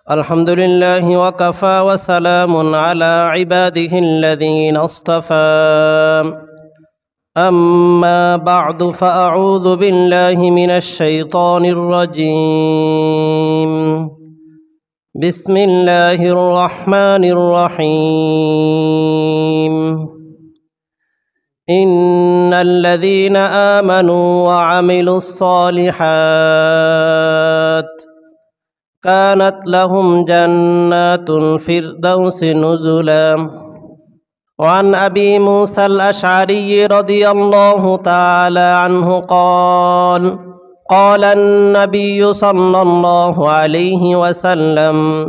الحمد لله وكفى وسلام على عباده الذين اصطفى أما بعد فأعوذ بالله من الشيطان الرجيم بسم الله الرحمن الرحيم إن الذين آمنوا وعملوا الصالحات كانت لهم جنات الفردوس نزلا وعن أبي موسى الأشعري رضي الله تعالى عنه قال النبي صلى الله عليه وسلم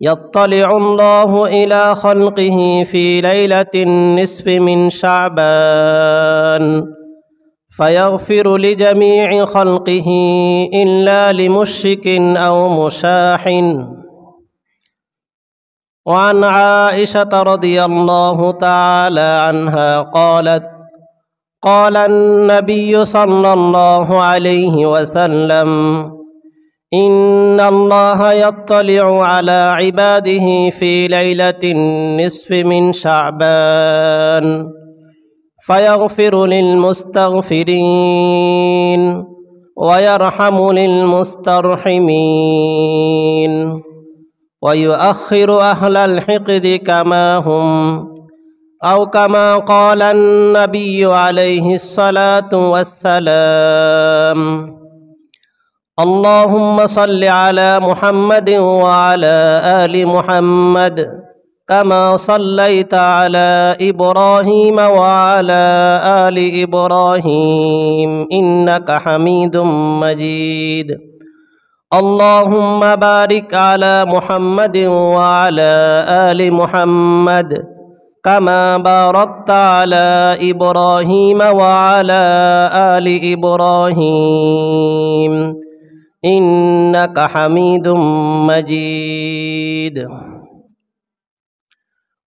يطلع الله إلى خلقه في ليلة النصف من شعبان فيغفر لجميع خلقه إلا لمشرك أو مشاح. وعن عائشة رضي الله تعالى عنها قالت قال النبي صلى الله عليه وسلم إن الله يطلع على عباده في ليلة النصف من شعبان فيغفر للمستغفرين ويرحم للمسترحمين ويؤخر أهل الحقد كما هم أو كما قال النبي عليه الصلاة والسلام اللهم صل على محمد وعلى آل محمد كما صليت على إبراهيم وعلى آل إبراهيم إنك حميد مجيد اللهم بارك على محمد وعلى آل محمد كما باركت على إبراهيم وعلى آل إبراهيم إنك حميد مجيد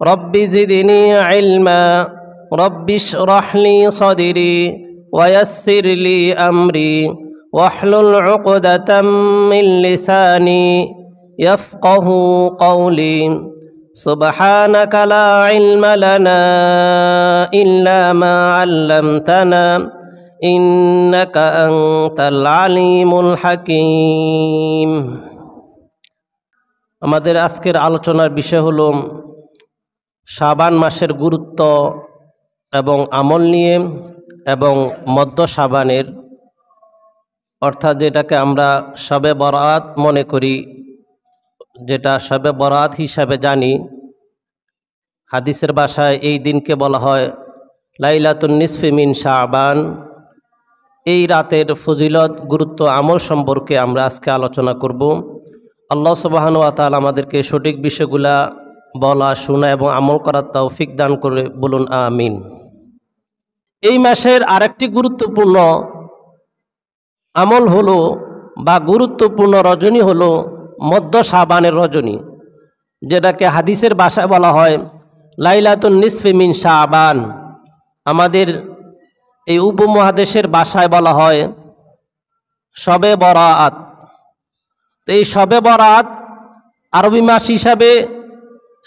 رب زدني علما رب اشرح لي صدري ويسر لي أمري واحلل عقدة من لساني يفقه قولي سبحانك لا علم لنا إلا ما علمتنا إنك أنت العليم الحكيم। আমাদের আজকের আলোচনার বিষয় হলো শাবান মাসের গুরুত্ব এবং আমল নিয়ে এবং মধ্য শাবানের অর্থাৎ যেটাকে আমরা শবে বরাত মনে করি, যেটা শবে বরাত হিসাবে জানি, হাদিসের ভাষায় এই দিনকে বলা হয় লাইলাতুন নিসফি মিন শাবান। এই রাতের ফজিলত, গুরুত্ব, আমল সম্পর্কে আমরা আজকে আলোচনা করব। আল্লাহ সুবহানাহু ওয়া তাআলা আমাদেরকে সঠিক বিষয়গুলা বলা, শোনা এবং আমল করার তৌফিক দান করে বলুন আমিন। এই মাসের আরেকটি গুরুত্বপূর্ণ আমল হলো বা গুরুত্বপূর্ণ রজনী হলো মধ্য শাবানের রজনী, যেটাকে হাদিসের ভাষায় বলা হয় লাইলাতুন নিসফি মিন শাবান। আমাদের এই উপমহাদেশের ভাষায় বলা হয় শবে বরাত। তো এই শবে বরাত আরবি মাস হিসাবে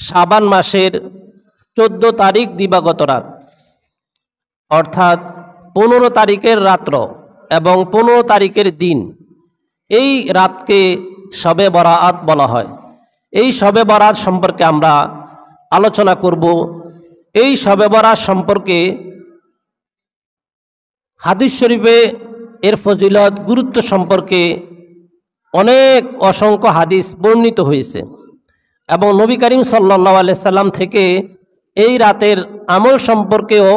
শাবান মাসের 14 তারিখ দিবাগত রাত, অর্থাৎ 15 তারিখের রাত্র এবং 15 তারিখের দিন, এই রাতকে শবে বরাত বলা হয়। এই শবে বরাত সম্পর্কে আমরা আলোচনা করব। এই শবে বরাত সম্পর্কে হাদিস শরীফে এর ফজিলত, গুরুত্ব সম্পর্কে অনেক অসংখ্য হাদিস বর্ণিত হয়েছে এবং নবী করিম সাল্লাল্লাহু আলাইহি সাল্লাম থেকে এই রাতের আমল সম্পর্কেও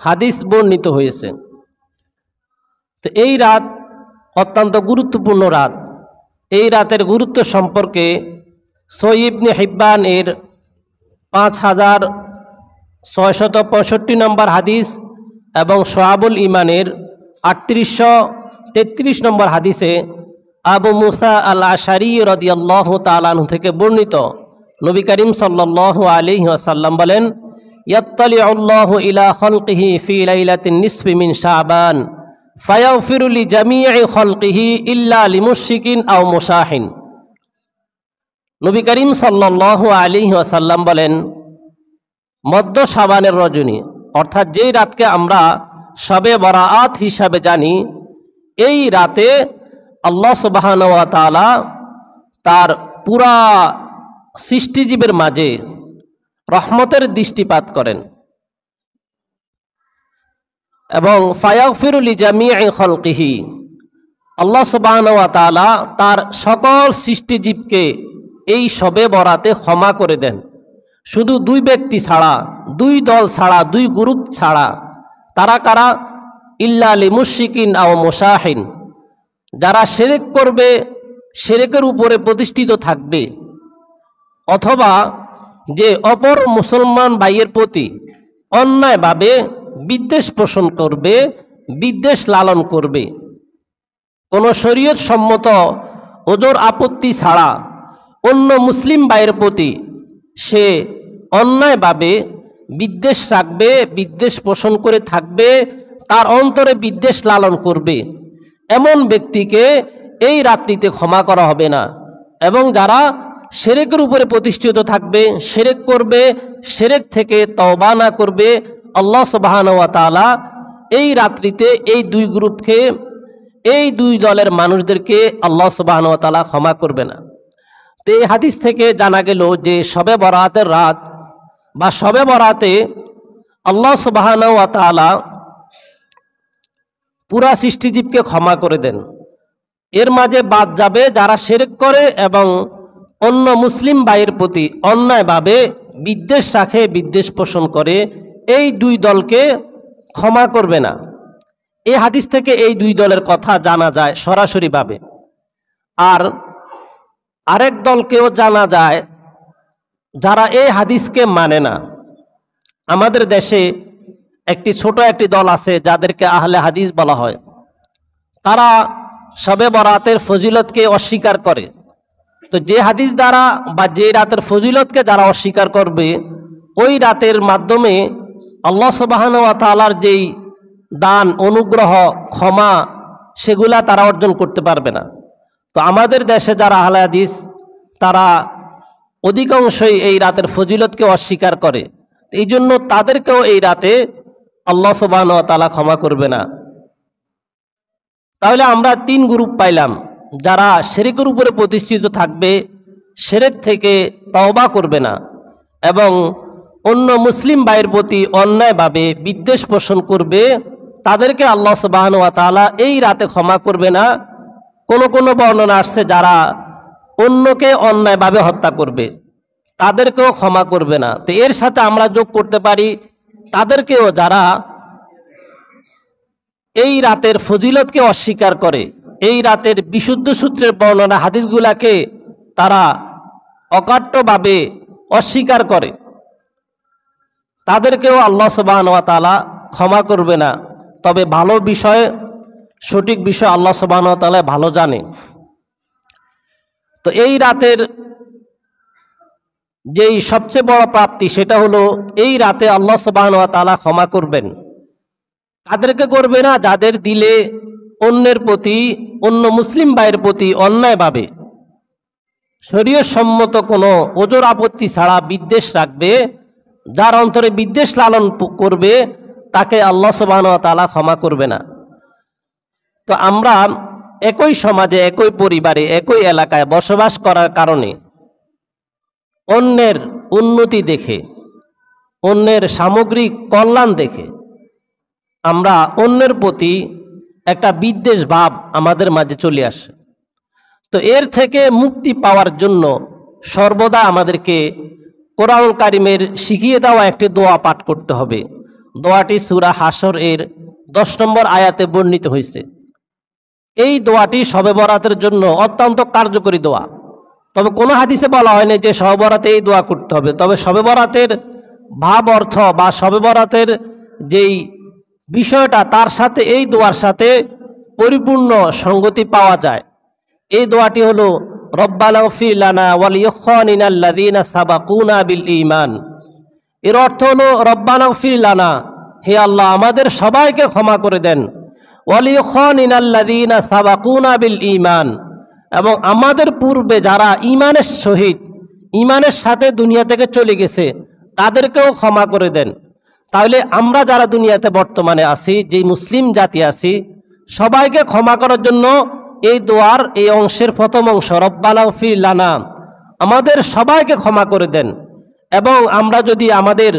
হাদিস বর্ণিত হয়েছে। তো এই রাত অত্যন্ত গুরুত্বপূর্ণ রাত। এই রাতের গুরুত্ব সম্পর্কে সহিহ ইবনে হিব্বান এর 5665 নম্বর হাদিস এবং শুআবুল ঈমানের 3833 নম্বর হাদিসে আবু মুসা আল আশআরী রাদিয়াল্লাহু তাআলা আনহু থেকে বর্ণিত নবী করিম সাল্লাল্লাহু আলাইহি ওয়াসাল্লাম বলেন ইয়াত্তালিউল্লাহু ইলা খালকিহি ফি লাইলাতিন নিসফি মিন শাবান ফায়াগফিরু লিজামিই খালকিহি ইল্লা লিমুশরিকিন আও মুশাহিন। নবী করিম সাল্লাল্লাহু আলাইহি ওয়াসাল্লাম বলেন, মধ্য শাবানের রজনী অর্থাৎ যেই রাতকে আমরা শবে বরাআত হিসাবে জানি, এই রাতে আল্লাহ সুবহানাহু ওয়া তাআলা তার পুরা সৃষ্টিজীবের মাঝে রহমতের দৃষ্টিপাত করেন এবং ফায়াগফিরু লিজামিই খালকিহি, আল্লাহ সুবহানাহু ওয়া তাআলা তার সকল সৃষ্টিজীবকে এই শবে বরাতে ক্ষমা করে দেন। শুধু দুই ব্যক্তি ছাড়া, দুই দল ছাড়া, দুই গ্রুপ ছাড়া। তারা কারা? ইল্লা লিমুশরিকিন আও মুশাহিন, যারা শিরক করবে, শিরকের উপরে প্রতিষ্ঠিত থাকবে, অথবা যে অপর মুসলমান ভাইয়ের প্রতি অন্যায়ভাবে বিদ্বেষ পোষণ করবে, বিদ্বেষ লালন করবে, কোনো শরীয়ত সম্মত ওজর আপত্তি ছাড়া অন্য মুসলিম ভাইয়ের প্রতি সে অন্যায়ভাবে বিদ্বেষ রাখবে, বিদ্বেষ পোষণ করে থাকবে, তার অন্তরে বিদ্বেষ লালন করবে, এমন ব্যক্তিকে এই রাত্রিতে ক্ষমা করা হবে না। এবং যারা শিরকের উপরে প্রতিষ্ঠিত থাকবে, শিরক করবে, শিরক থেকে তওবা না করবে, আল্লাহ সুবহানাহু ওয়া তাআলা এই রাত্রিতে এই দুই গ্রুপকে, এই দুই দলের মানুষদেরকে আল্লাহ সুবহানাহু ওয়া তাআলা ক্ষমা করবে না। তো এই হাদিস থেকে জানা গেল যে শবে বরাতের রাত বা শবে বরাতে আল্লাহ সুবহানাহু ওয়া তাআলা পুরা সৃষ্টিজীবকে ক্ষমা করে দেন। এর মাঝে বাদ যাবে যারা শিরক করে এবং অন্য মুসলিম ভাইয়ের প্রতি অন্যায়ভাবে বিদ্বেষ রাখে, বিদ্বেষ পোষণ করে, এই দুই দলকে ক্ষমা করবে না। এই হাদিস থেকে এই দুই দলের কথা জানা যায় সরাসরিভাবে। আর আরেক দলকেও জানা যায় যারা এই হাদিসকে মানে না। আমাদের দেশে ছোট একটি দল আছে যাদেরকে আহলে হাদিস বলা হয়। তারা শবে বরাতের ফজিলতকে অস্বীকার করে। তো যে হাদিস দ্বারা বা যে রাতের ফজিলতকে যারা অস্বীকার করবে, ওই রাতের মাধ্যমে আল্লাহ সুবহানাহু ওয়া তাআলার যেই দান, অনুগ্রহ, ক্ষমা, সেগুলা তারা অর্জন করতে পারবে না। তো আমাদের দেশে যারা আহলে হাদিস, তারা অধিকাংশই এই রাতের ফজিলতকে অস্বীকার করে। এই জন্য তাদেরকেও এই রাতে আল্লাহ সুবহানাহু ওয়া তাআলা ক্ষমা করবে না। তাহলে আমরা তিন গ্রুপ পাইলাম, যারা শিরকের উপরে প্রতিষ্ঠিত থাকবে, শিরক থেকে তওবা করবে না এবং অন্য মুসলিম ভাইয়ের প্রতি অন্যায়ভাবে বিদ্বেষ পোষণ করবে, তাদেরকে আল্লাহ সুবহানাহু ওয়া তাআলা এই রাতে ক্ষমা করবে না। কোন কোন বর্ণনা আসছে যারা অন্যকে অন্যায়ভাবে হত্যা করবে, তাদেরকেও ক্ষমা করবে না। তো এর সাথে আমরা যোগ করতে পারি তাদেরকেও যারা এই রাতের ফজিলতকে অস্বীকার করে, এই রাতের বিশুদ্ধ সূত্রের বর্ণনা হাদিসগুলাকে তারা অকাট্যভাবে অস্বীকার করে, তাদেরকেও আল্লাহ সুবহানাহু ওয়া তাআলা ক্ষমা করবে না। তবে ভালো বিষয়, সঠিক বিষয় আল্লাহ সুবহানাহু ওয়া তাআলা ভালো জানে। তো এই রাতের যেই সবচেয়ে বড় প্রাপ্তি, সেটা হলো এই রাতে আল্লাহ সুবহানাহু ওয়া তাআলা ক্ষমা করবেন। তাদেরকে করবে না যাদের দিলে অন্যের প্রতি, অন্য মুসলিম ভাইয়ের প্রতি অন্যায়ভাবে শরীয়ত সম্মত কোনো ওজর আপত্তি ছাড়া বিদ্বেষ রাখবে, যার অন্তরে বিদ্বেষ লালন করবে, তাকে আল্লাহ সুবহানাহু ওয়া তাআলা ক্ষমা করবে না। তো আমরা একই সমাজে, একই পরিবারে, একই এলাকায় বসবাস করার কারণে অন্যের উন্নতি দেখে, অন্যের সামগ্রিক কল্যাণ দেখে আমরা অন্যের প্রতি একটা বিদ্বেষ ভাব আমাদের মাঝে চলে আসে। তো এর থেকে মুক্তি পাওয়ার জন্য সর্বদা আমাদেরকে কোরআন কারিমের শিখিয়ে দেওয়া একটি দোয়া পাঠ করতে হবে। দোয়াটি সূরা হাশর এর 10 নম্বর আয়াতে বর্ণিত হয়েছে। এই দোয়াটি শবে বরাতের জন্য অত্যন্ত কার্যকরী দোয়া। তবে কোনো হাদিসে বলা হয়নি যে শবে বরাতে এই দোয়া করতে হবে। তবে শবে বরাতের ভাব অর্থ বা শবে বরাতের যেই বিষয়টা, তার সাথে এই দোয়ার সাথে পরিপূর্ণ সঙ্গতি পাওয়া যায়। এই দোয়াটি হলো রব্বানা ইগফির লানা ওয়া লিইখওয়ানিনাল্লাযীনা সাবাকুনা বিল ঈমান। এর অর্থ হলো রব্বানা ইগফির লানা, হে আল্লাহ আমাদের সবাইকে ক্ষমা করে দেন, ওয়া লিইখওয়ানিনাল্লাযীনা সাবাকুনা বিল ঈমান, এবং আমাদের পূর্বে যারা ঈমানের সহিত ইমানের সাথে দুনিয়া থেকে চলে গেছে, তাদেরকেও ক্ষমা করে দেন। তাহলে আমরা যারা দুনিয়াতে বর্তমানে আছি, যে মুসলিম জাতি আছি, সবাইকে ক্ষমা করার জন্য এই দোয়ার এই অংশের প্রথম অংশ রব্বানা ইগফির লানা, আমাদের সবাইকে ক্ষমা করে দেন। এবং আমরা যদি আমাদের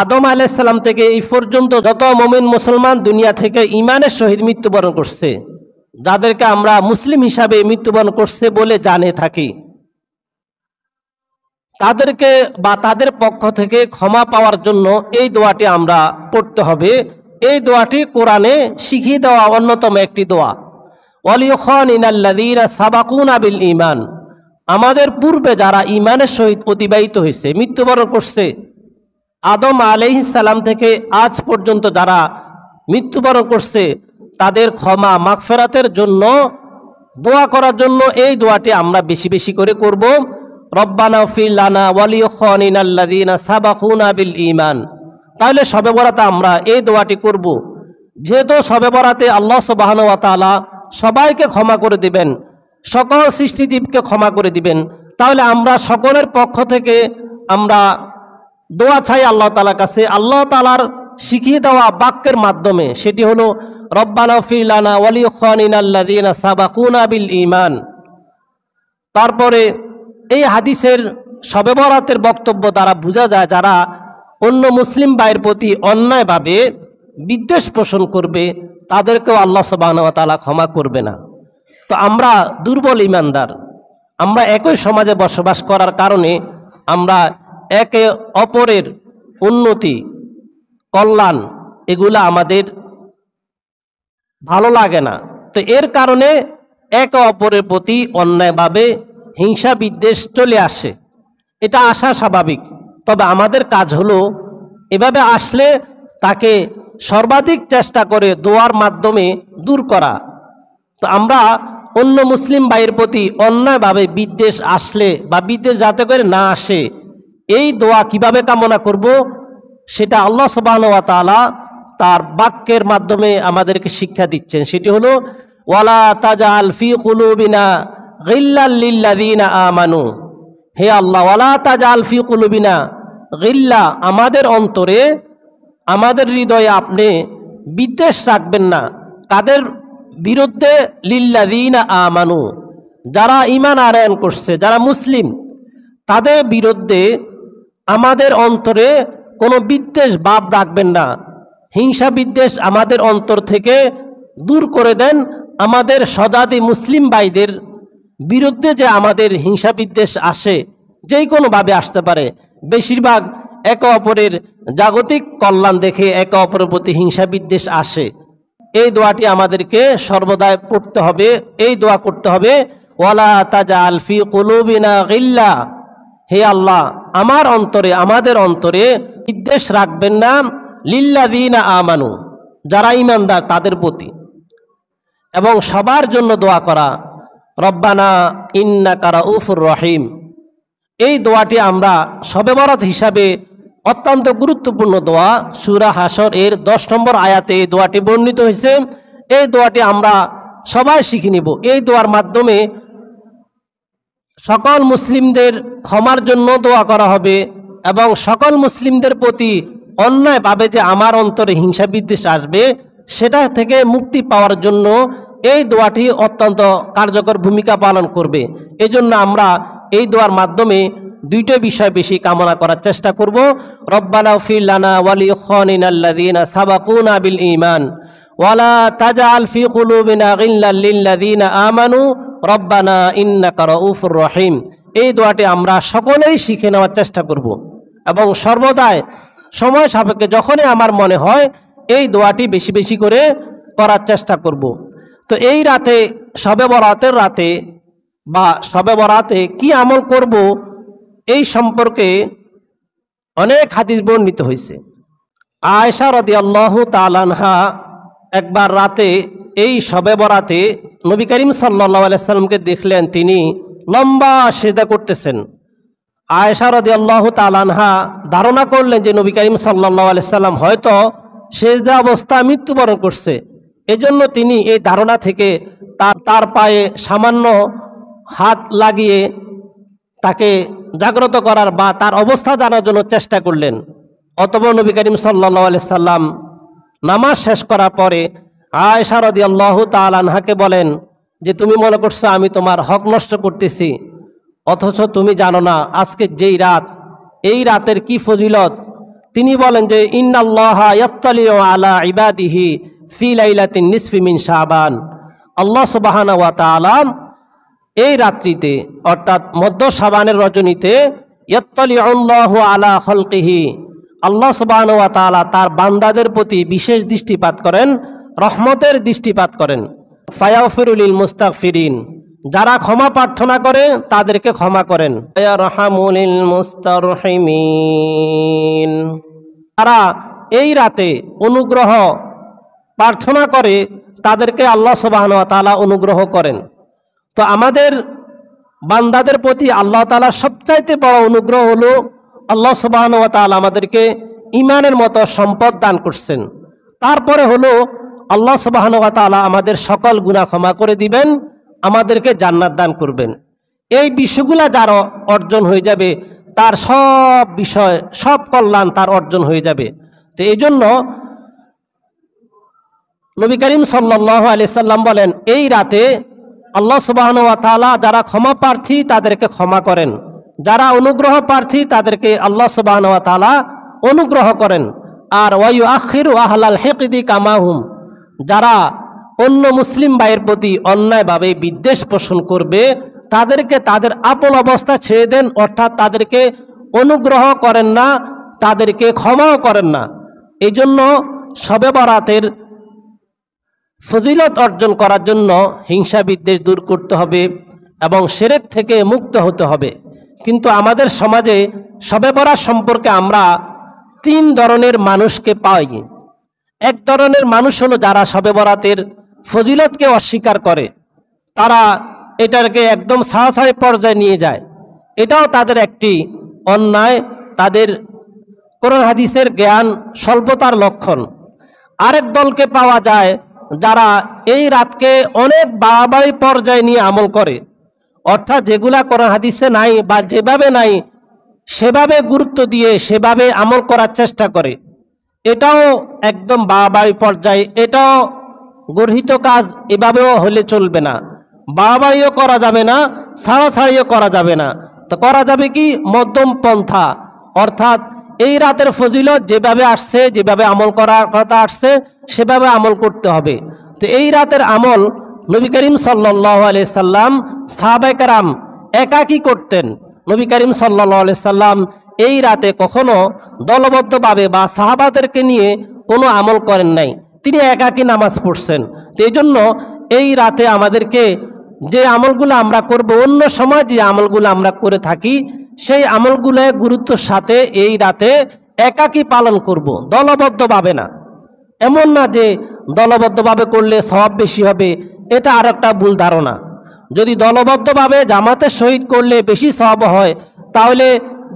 আদম আলাইহিস সালাম থেকে এই পর্যন্ত যত মুমিন মুসলমান দুনিয়া থেকে ইমানের সহিত মৃত্যুবরণ করছে, যাদেরকে আমরা মুসলিম হিসাবে মৃত্যুবরণ করছে বলে জানে থাকি, তাদেরকে বা তাদের পক্ষ থেকে ক্ষমা পাওয়ার জন্য এই দোয়াটি আমরা পড়তে হবে। এই দোয়াটি কোরআনে শিখিয়ে দেওয়া অন্যতম একটি দোয়া। ওয়ালিয়াখিনাল্লাযীনা সাবাকুনা বিল ঈমান, আমাদের পূর্বে যারা ঈমানের সহিত অতিবাহিত হয়েছে, মৃত্যুবরণ করছে, আদম আলাইহিস সালাম থেকে আজ পর্যন্ত যারা মৃত্যুবরণ করছে, তাদের ক্ষমা মাগফিরাতের জন্য দোয়া করার জন্য এই দোয়াটি আমরা বেশি বেশি করে করব। রব্বানা ইগফির লানা ওয়ালিয়াখিনাল্লাযীনা সাবাকুনা বিল ঈমান। তাহলে শবে বরাতে আমরা এই দোয়াটি করব। যেহেতু শবে বরাতে আল্লাহ সুবহানাহু ওয়া তাআলা সবাইকে ক্ষমা করে দিবেন, সকল সৃষ্টিজীবকে ক্ষমা করে দিবেন, তাহলে আমরা সকলের পক্ষ থেকে আমরা দোয়া চাই আল্লাহ তাআলার কাছে, আল্লাহ তাআলার শিখিয়ে দেওয়া বাক্যের মাধ্যমে। সেটি হলো রব্বানা ইগফির লানা ওয়ালিয়াখিনাল্লাযীনা সাবাকুনা বিল ঈমান। তারপরে এই হাদিসের শবে বরাতের বক্তব্য দ্বারা বোঝা যায়, যারা অন্য মুসলিম ভাইয়ের প্রতি অন্যায়ভাবে বিদ্বেষ পোষণ করবে, তাদেরকেও আল্লাহ সুবহানাহু ওয়া তাআলা ক্ষমা করবে না। তো আমরা দুর্বল ঈমানদার, আমরা একই সমাজে বসবাস করার কারণে আমরা একে অপরের উন্নতি কল্যাণ এগুলো আমাদের ভালো লাগে না। তো এর কারণে একে অপরের প্রতি অন্যায়ভাবে হিংসা বিদ্বেষ চলে আসে, এটা আসা স্বাভাবিক। তবে আমাদের কাজ হলো এভাবে আসলে তাকে সর্বাধিক চেষ্টা করে দোয়ার মাধ্যমে দূর করা। তো আমরা অন্য মুসলিম ভাইয়ের প্রতি অন্যায়ভাবে বিদ্বেষ আসলে বা বিদ্বেষ যাতে করে না আসে, এই দোয়া কিভাবে কামনা করব, সেটা আল্লাহ সুবহানাহু ওয়া তাআলা তার বাক্যের মাধ্যমে আমাদেরকে শিক্ষা দিচ্ছেন। সেটি হলো ওয়ালা তাজআল ফি কুলুবিনা গিল্লাল লিল্লাযীনা আমানু, হে আল্লাহ ওয়ালা তাজআল ফি কুলুবিনা গিল্লা, আমাদের অন্তরে আমাদের হৃদয়ে আপনি বিদ্বেষ রাখবেন না। কাদের বিরুদ্ধে? লিল্লাযীনা আমানু, যারা ঈমান আনয়ন করছে, যারা মুসলিম, তাদের বিরুদ্ধে আমাদের অন্তরে কোনো বিদ্বেষ ভাব রাখবেন না। হিংসা বিদ্বেষ আমাদের অন্তর থেকে দূর করে দেন। আমাদের স্বজাতি মুসলিম ভাইদের বিরুদ্ধে যে আমাদের হিংসা বিদ্বেষ আসে, যেই কোনোভাবে আসতে পারে, বেশিরভাগ একে অপরের জাগতিক কল্যাণ দেখে একে অপরের প্রতি হিংসা বিদ্বেষ আসে। এই দোয়াটি আমাদেরকে সর্বদাই পড়তে হবে, এই দোয়া করতে হবে, ওয়ালা তাজআল ফি কুলুবিনা গিল্লা, হে আল্লাহ আমার অন্তরে আমাদের অন্তরে বিদ্বেষ রাখবেন না, লিল্লাযীনা আমানু, যারা ঈমানদার তাদের প্রতি। এবং সবার জন্য দোয়া করা, রব্বানা ইন্নাকা রাউফুর রহিম। এই দোয়াটি আমরা শবে বরাত হিসাবে অত্যন্ত গুরুত্বপূর্ণ দোয়া। সূরা হাসর এর 10 নম্বর আয়াতে এই দোয়াটি বর্ণিত হয়েছে। এই দোয়াটি আমরা সবাই শিখে নিব। এই দোয়ার মাধ্যমে সকল মুসলিমদের ক্ষমার জন্য দোয়া করা হবে এবং সকল মুসলিমদের প্রতি অন্যায়ভাবে যে আমার অন্তরে হিংসা বিদ্বেষ আসবে, সেটা থেকে মুক্তি পাওয়ার জন্য এই দোয়াটি অত্যন্ত কার্যকর ভূমিকা পালন করবে। এজন্য আমরা এই দোয়ার মাধ্যমে দুইটা বিষয় বেশি কামনা করার চেষ্টা করব। রব্বানা ইগফির লানা ওয়ালিয়াখিনাল্লাযীনা সাবাকুনা বিল ঈমান ওয়ালা তাজআল ফি কুলুবিনা গিল্লাল লিল্লাযীনা আমানু রব্বানা ইন্নাকা রাউফুর রহিম। এই দোয়াটি আমরা সকলেই শিখে নেওয়ার চেষ্টা করব এবং সর্বদাই সময় সাপেক্ষে যখনই আমার মনে হয় এই দোয়াটি বেশি বেশি করে করার চেষ্টা করব। তো এই রাতে, শবে বরাতের রাতে বা শবে বরাতে কি আমল করব, এই সম্পর্কে অনেক হাদিস বর্ণিত হয়েছে। আয়েশা রাদিয়াল্লাহু তাআলা আনহা একবার রাতে এই শবে বরাতে নবী করিম সাল্লাল্লাহু আলাইহি সাল্লামকে দেখলেন তিনি লম্বা সিজদা করতেছেন। আয়েশা রাদিয়াল্লাহু তাআলা আনহা ধারণা করলেন যে নবী করিম সাল্লাল্লাহু আলাইহি সাল্লাম হয়তো সিজদা অবস্থায় মৃত্যুবরণ করছে। এজন্য তিনি এই ধারণা থেকে তার পায়ে সামান্য হাত লাগিয়ে তাকে জাগ্রত করার বা তার অবস্থা জানার জন্য চেষ্টা করলেন। অতঃপর নবী করিম সাল্লাল্লাহু আলাইহি সাল্লাম নামাজ শেষ করার পরে আয়েশা রাদিয়াল্লাহু তাআলা আনহাকে বলেন যে তুমি মনে করছো আমি তোমার হক নষ্ট করতেছি, অথচ তুমি জানো না আজকে যেই রাত, এই রাতের কি ফজিলত। তিনি বলেন যে ইন্নাল্লাহা ইয়াত্তালিউ আলা ইবাদিহি ফি লাইলাতিন নিসফি মিন শাবান, আল্লাহ সুবহানাহু ওয়া তাআলা এই রাত্রিতে অর্থাৎ মধ্য শাবানের রজনীতে ইয়াত্তালিউল্লাহু আলা খালকিহি, আল্লাহ সুবহানাহু ওয়া তাআলা তার বান্দাদের প্রতি বিশেষ দৃষ্টিপাত করেন, রহমতের দৃষ্টিপাত করেন। ফায়াগফিরু লিল মুস্তাগফিরিন, যারা ক্ষমা প্রার্থনা করে তাদেরকে ক্ষমা করেন। ইয়ারহামু লিল মুস্তারহিমিন, যারা এই রাতে অনুগ্রহ প্রার্থনা করে তাদেরকে আল্লাহ সুবহানাহু ওয়া তাআলা অনুগ্রহ করেন। তো আমাদের বান্দাদের প্রতি আল্লাহ তাআলার সবচাইতে বড় অনুগ্রহ হলো আল্লাহ সুবহানাহু ওয়া তাআলা আমাদেরকে ঈমানের মতো সম্পদ দান করছেন। তারপরে হলো আল্লাহ সুবহানাহু ওয়া তাআলা আমাদের সকল গুনাহ ক্ষমা করে দিবেন, আমাদেরকে জান্নাত দান করবেন। এই বিষয়গুলা যার অর্জন হয়ে যাবে তার সব বিষয়, সব কল্যাণ তার অর্জন হয়ে যাবে। তো এই জন্য নবী করিম সাল্লাল্লাহু আলাইহি সাল্লাম বলেন এই রাতে আল্লাহ সুবহানাহু ওয়া তাআলা যারা ক্ষমা প্রার্থী তাদেরকে ক্ষমা করেন, যারা অনুগ্রহ প্রার্থী তাদেরকে আল্লাহ সুবহানাহু ওয়া তাআলা অনুগ্রহ করেন। আর ওয়ায়ুআখিরু আহলাল হিকদি কামাহুম, যারা অন্য মুসলিম ভাইয়ের প্রতি অন্যায়ভাবে বিদ্বেষ পোষণ করবে তাদেরকে তাদের আপন অবস্থা ছেড়ে দেন, অর্থাৎ তাদেরকে অনুগ্রহ করেন না, তাদেরকে ক্ষমাও করেন না। এই জন্য শবে বরাতের ফজিলত অর্জন করার জন্য হিংসা বিদ্বেষ দূর করতে হবে এবং শিরক থেকে মুক্ত হতে হবে। কিন্তু আমাদের সমাজে শবে বরাত সম্পর্কে আমরা তিন ধরনের মানুষকে পাই। এক ধরনের মানুষ হলো যারা শবে বরাতের ফজিলতকে অস্বীকার করে, তারা এটাকে একদম ছাড়াছাড়ি পর্যায়ে নিয়ে যায়, এটাও তাদের একটি অন্যায়, তাদের কোরআন হাদিসের জ্ঞান স্বল্পতার লক্ষণ। আরেক দলকে পাওয়া যায় যারা এই রাতকে অনেক বাড়াবাড়ি পর্যায়ে নিয়ে আমল করে, অর্থাৎ যেগুলা কোরআন হাদিসে নাই বা যেভাবে নাই সেভাবে গুরুত্ব দিয়ে সেভাবে আমল করার চেষ্টা করে, এটাও একদম বাড়াবাড়ি পর্যায়ে, এটাও গর্হিত কাজ, এভাবেও হলে চলবে না। বাড়াবাড়িও করা যাবে না, ছাড়াছাড়িও করা যাবে না। তো করা যাবে কি মধ্যম পন্থা, অর্থাৎ এই রাতের ফজিলত যেভাবে আসছে, যেভাবে আমল করার কথা আসছে সেভাবে আমল করতে হবে। তো এই রাতের আমল নবী করিম সাল্লাল্লাহু আলাইহি সাল্লাম সাহাবায়ে কেরাম একাকী করতেন। নবী করিম সাল্লাল্লাহু আলাইহি সাল্লাম এই রাতে কখনো দলবদ্ধভাবে বা সাহাবাদেরকে নিয়ে কোনো আমল করেন নাই, তিনি একাকী নামাজ পড়ছেন। তো এই জন্য এই রাতে আমাদেরকে যে আমলগুলো আমরা করব, অন্য সময় যে আমলগুলো আমরা করে থাকি সেই আমলগুলো গুরুত্বের সাথে এই রাতে একাকী পালন করব, দলবদ্ধভাবে না। এমন না যে দলবদ্ধভাবে করলে সওয়াব বেশি হবে, এটা আর একটা ভুল ধারণা। যদি দলবদ্ধভাবে জামাতের সহিত করলে বেশি সওয়াব হয়, তাহলে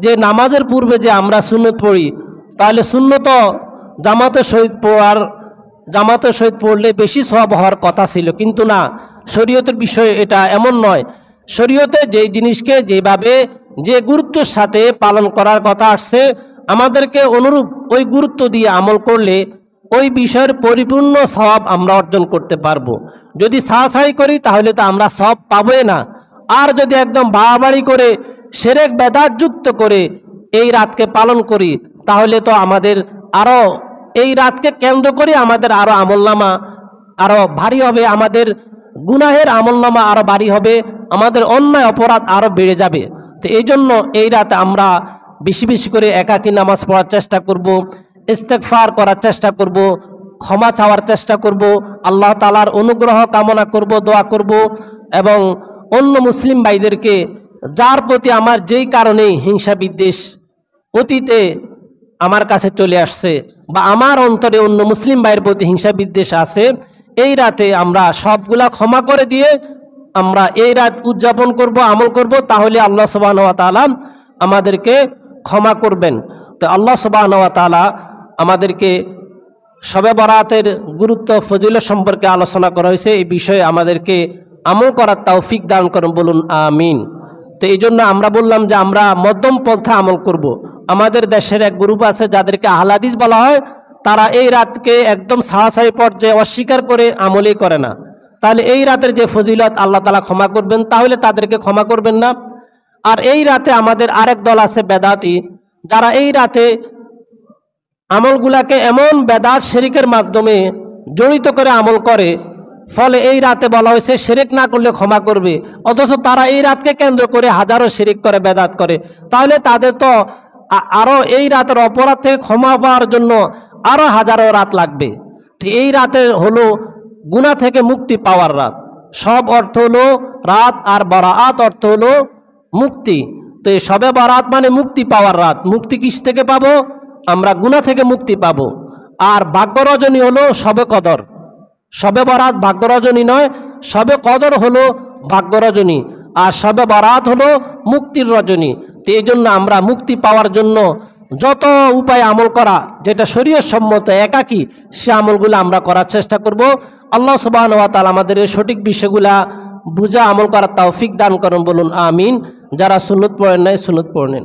যে নামাজের পূর্বে যে আমরা সুন্নত পড়ি, তাহলে সুন্নত জামাতের সহিত পড়লে বেশি সওয়াব হওয়ার কথা ছিল, কিন্তু না, শরীয়তের বিষয় এটা এমন নয়। শরীয়তে যে জিনিসকে যেভাবে যে গুরুত্বের সাথে পালন করার কথা আসছে, আমাদেরকে অনুরূপ ওই গুরুত্ব দিয়ে আমল করলে ওই বিষয়ের পরিপূর্ণ সওয়াব আমরা অর্জন করতে পারবো। যদি ছাড়াছাড়ি করি তাহলে তো আমরা সওয়াব পাবোই না। আর যদি একদম বাড়াবাড়ি করে শিরক বেদাত যুক্ত করে এই রাতকে পালন করি, তাহলে তো আমাদের আরও এই রাতকে কেন্দ্র করে আমাদের আরও আমলনামা আরও ভারী হবে, আমাদের গুনাহের আমলনামা আরও ভারী হবে, আমাদের অন্যায় অপরাধ আরও বেড়ে যাবে। তো এই জন্য এই রাতে আমরা বেশি বেশি করে একাকী নামাজ পড়ার চেষ্টা করব, ইস্তেগফার করার চেষ্টা করব, ক্ষমা চাওয়ার চেষ্টা করব, আল্লাহ তাআলার অনুগ্রহ কামনা করব, দোয়া করব। এবং অন্য মুসলিম ভাইদেরকে, যার প্রতি আমার যেই কারণে হিংসা বিদ্বেষ অতীতে আমার কাছে চলে আসছে বা আমার অন্তরে অন্য মুসলিম ভাইয়ের প্রতি হিংসা বিদ্বেষ আছে, এই রাতে আমরা সবগুলা ক্ষমা করে দিয়ে আমরা এই রাত উদযাপন করব, আমল করব, তাহলে আল্লাহ সুবহানাহু ওয়া তাআলা আমাদেরকে ক্ষমা করবেন। তো আল্লাহ সুবহানাহু ওয়া তাআলা আমাদেরকে শবে বরাতের গুরুত্ব ফজিলত সম্পর্কে আলোচনা করা হয়েছে, এই বিষয়ে আমাদেরকে আমল করার তৌফিক দান করুন, বলুন আমিন। তো তো এই জন্য আমরা বললাম যে আমরা মধ্যম পন্থা আমল করব। আমাদের দেশের এক গ্রুপ আছে যাদেরকে আহলে হাদিস বলা হয়, তারা এই রাতকে একদম ছাড়াছাড়ি পর্যায়ে অস্বীকার করে আমলই করে না। তাহলে এই রাতের যে ফজিলত আল্লাহ তাআলা ক্ষমা করবেন, তাহলে তাদেরকে ক্ষমা করবেন না? আর এই রাতে আমাদের আরেক দল আছে বেদাতি, যারা এই রাতে আমলগুলাকে এমন বেদাত শিরকের মাধ্যমে জড়িত করে আমল করে, ফলে এই রাতে বলা হয়েছে শিরক না করলে ক্ষমা করবে, অথচ তারা এই রাতকে কেন্দ্র করে হাজারো শিরক করে, বেদাত করে। তাহলে তাদের তো আরও এই রাতের অপরাধ থেকে ক্ষমা পাওয়ার জন্য আরও হাজারো রাত লাগবে। ঠিক এই রাতের হলো গুনাহ থেকে মুক্তি পাওয়ার রাত। সব অর্থ হলো রাত, আর বারাত অর্থ হলো মুক্তি। তো এই শবে বারাত মানে মুক্তি পাওয়ার রাত। মুক্তি কিস থেকে পাবো? আমরা গুনাহ থেকে মুক্তি পাবো। আর ভাগ্য রজনী হলো শবে কদর। শবে বারাত ভাগ্য রজনী নয়, শবে কদর হলো ভাগ্য রজনী, আর শবে বারাত হলো মুক্তির রজনী। তো এই জন্য আমরা মুক্তি পাওয়ার জন্য যত উপায় আমল করা যেটা শরীয়ত সম্মত একাকী, সে আমলগুলো আমরা করার চেষ্টা করব। আল্লাহ সুবহানাহু ওয়া তাআলা আমাদের এই সঠিক বিষয়গুলা বুঝা আমল করার তৌফিক দান করুন, বলুন আমিন। যারা সুন্নত পড়েন নাই সুন্নত পড়ে নেন।